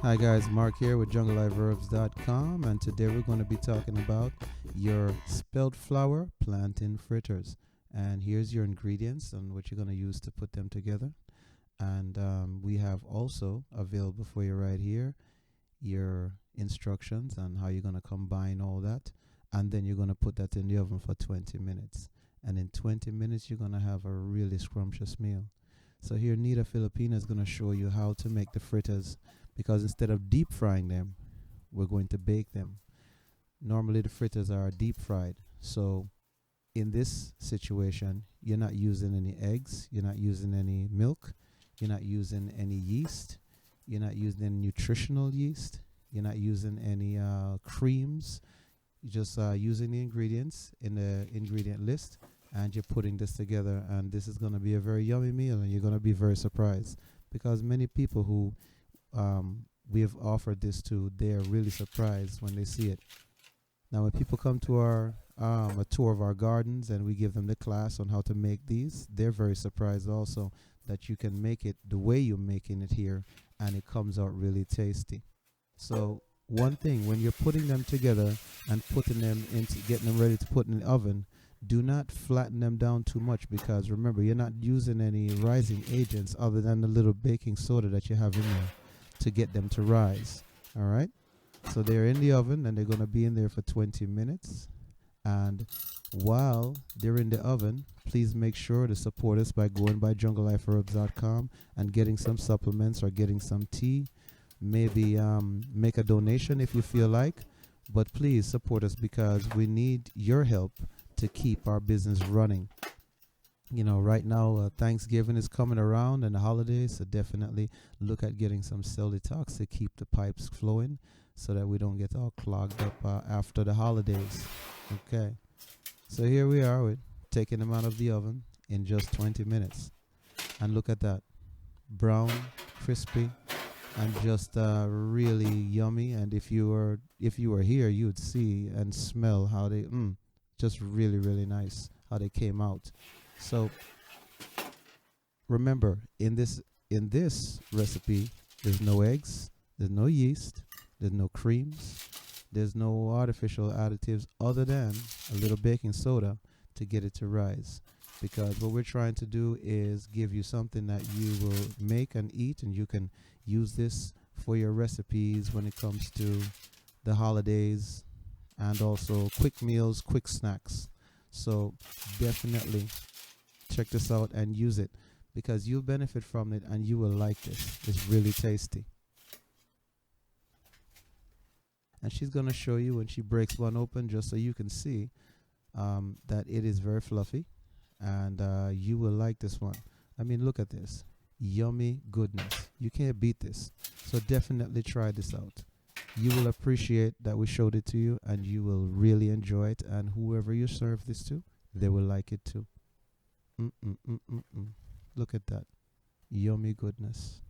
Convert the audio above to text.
Hi guys, Mark here with jungleliveherbs.com, and today we're going to be talking about your spelt flour plantain fritters. And here's your ingredients and what you're going to use to put them together. And we have also available for you right here your instructions on how you're going to combine all that. And then you're going to put that in the oven for 20 minutes. And in 20 minutes, you're going to have a really scrumptious meal. So here, Nita Filipina is going to show you how to make the fritters, because instead of deep frying them, we're going to bake them. Normally the fritters are deep fried. So in this situation, you're not using any eggs, you're not using any milk, you're not using any yeast, you're not using any nutritional yeast, you're not using any creams. You're just using the ingredients in the ingredient list, and you're putting this together, and this is going to be a very yummy meal, and you're going to be very surprised, because many people who we have offered this to, they are really surprised when they see it. Now when people come to our a tour of our gardens and we give them the class on how to make these, they're very surprised also that you can make it the way you're making it here, and it comes out really tasty. So one thing, when you're putting them together and putting them into getting them ready to put in the oven, do not flatten them down too much, because remember, you're not using any rising agents other than the little baking soda that you have in there to get them to rise. All right, so they're in the oven and they're going to be in there for 20 minutes. And while they're in the oven, please make sure to support us by going by jungleliferherbs.com and getting some supplements or getting some tea. Maybe make a donation if you feel like, but please support us, because we need your help to keep our business running. You know, right now Thanksgiving is coming around and the holidays, so definitely look at getting some cell detox to keep the pipes flowing, so that we don't get all clogged up after the holidays. Okay, so here we are with taking them out of the oven in just 20 minutes, and look at that, brown, crispy, and just really yummy. And if you were here, you would see and smell how they just really nice how they came out. So remember, in this recipe, there's no eggs, there's no yeast, there's no creams, there's no artificial additives other than a little baking soda to get it to rise. Because what we're trying to do is give you something that you will make and eat, and you can use this for your recipes when it comes to the holidays, and also quick meals, quick snacks. So definitely check this out and use it, because you'll benefit from it and you will like this. It's really tasty. And she's going to show you when she breaks one open, just so you can see that it is very fluffy, and you will like this one. I mean, look at this. Yummy goodness. You can't beat this. So definitely try this out. You will appreciate that we showed it to you, and you will really enjoy it, and whoever you serve this to, they will like it too. Look at that. Yummy goodness.